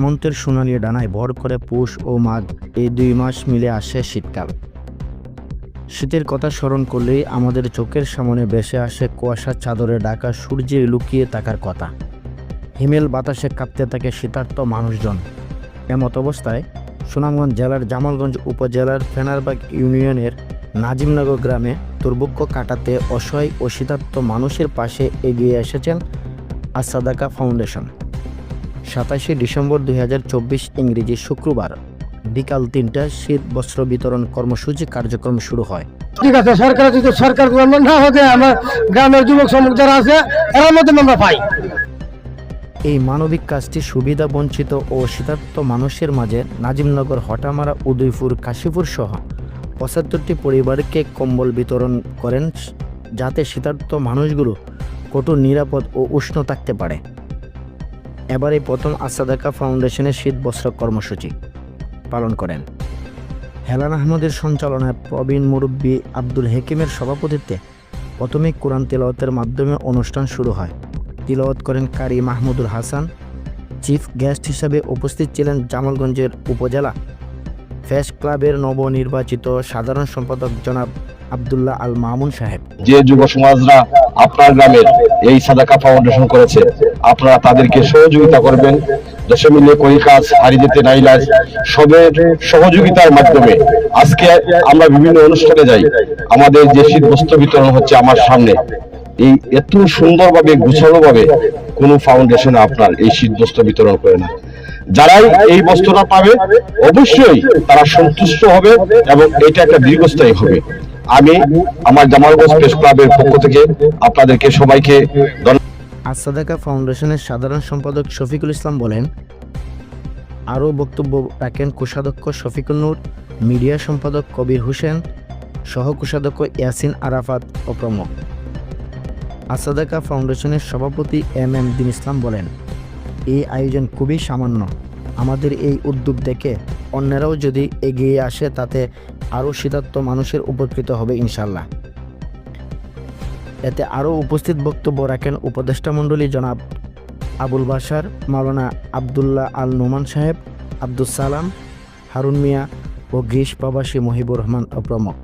হেমন্তের সোনালি ডানায় ভর করে পৌষ ও মাঘ এই 2 মাস মিলে আসে শীতকাল। শীতের কথা স্মরণ করলেই আমাদের চোখের সামনে ভেসে আসে কুয়াশার চাদরে ঢাকা সূর্যে লুকিয়ে থাকার কথা। হিমেল বাতাসে কাঁপতে থাকে শীতার্ত মানুষজন। এমত অবস্থায় সুনামগঞ্জ জেলার জামালগঞ্জ উপজেলার ফেনারবাগ ইউনিয়নের নাজিমনগর গ্রামে দুর্ভিক্ষ কাটাতে অসহায় ও শীতার্ত মানুষের পাশে এগিয়ে এসেছেন আসাদাকা ফাউন্ডেশন। 27শে ডিসেম্বর 2024 ইংরেজি শুক্রবার বিকাল 3টায় শীত বস্ত্র বিতরণ কর্মসূচি কার্যক্রম শুরু হয়। ঠিক আছে, সরকার যদি সরকার না হতে আমার গ্রামের যুবক সমাজ যারা আছে এর মধ্যে আমরা পাই। এই মানবিক কাজটি সুবিধা বঞ্চিত ও শীতার্ত মানুষের মাঝে নাজিমনগর, হটামারা, উদয়পুর, কাশীপুর সহ 75টি পরিবারকে কম্বল বিতরণ করেন, যাতে শীতার্ত মানুষগুলো কঠোর, নিরাপদ ও উষ্ণ থাকতে পারে। এবারে প্রথম আসাদাকা ফাউন্ডেশনের শীত বস্ত্র কর্মসূচি পালন করেন। হেলাল আহমদের সঞ্চালনায় প্রবীণ মুরব্বী আব্দুল হেকিমের সভাপতিত্বে প্রথমে কোরআন তিলাওয়াতের মাধ্যমে অনুষ্ঠান শুরু হয়। তিলাওয়াত করেন কারি মাহমুদুল হাসান। চিফ গেস্ট হিসাবে উপস্থিত ছিলেন জামালগঞ্জের উপজেলা ফেস ক্লাবের নবনির্বাচিত সাধারণ সম্পাদক জনাব আব্দুল্লাহ আল মামুন সাহেব। যে যুব সমাজরা আপনার গ্রামের এই সাদাকা ফাউন্ডেশন করেছে, আপনারা তাদেরকে সহযোগিতা করবেন। দেশে মিলে কই কাজ, হারিয়ে যেতে নাই লাজ, সবের সহযোগিতার মাধ্যমে আজকে আমরা বিভিন্ন অনুষ্ঠানে যাই। আমাদের যে শীত বস্ত্র বিতরণ হচ্ছে আমার সামনে, এই এত সুন্দরভাবে গুছানো ভাবে কোন ফাউন্ডেশন আপনার এই শীত বস্ত্র বিতরণ করে না। যারাই এই বস্ত্রটা পাবে অবশ্যই তারা সন্তুষ্ট হবে এবং এটা একটা দীর্ঘস্থায়ী হবে। আমি আমার জামালগঞ্জ প্রেস ক্লাবের পক্ষ থেকে আপনাদেরকে সবাইকে আসাদাকা ফাউন্ডেশনের সাধারণ সম্পাদক শফিকুল ইসলাম বলেন। আরও বক্তব্য রাখেন কোষাধ্যক্ষ শফিকুল নূর, মিডিয়া সম্পাদক কবির হোসেন, সহ কোষাধ্যক্ষ ইয়াসিন আরাফাত ও প্রমুখ। আসাদাকা ফাউন্ডেশনের সভাপতি এম দিন ইসলাম বলেন, এই আয়োজন খুবই সামান্য। আমাদের এই উদ্যোগ দেখে অন্যরাও যদি এগিয়ে আসে তাতে আরও শীতার্ত মানুষের উপকৃত হবে ইনশাল্লাহ। এতে আরও উপস্থিত বক্তব্য রাখেন উপদেষ্টা মণ্ডলী জনাব আবুল বাশার, মাওলানা আবদুল্লাহ আল নোমান সাহেব, আব্দুস সালাম, হারুন মিয়া ও গ্রিস প্রবাসী মহিবুর রহমান প্রমুখ।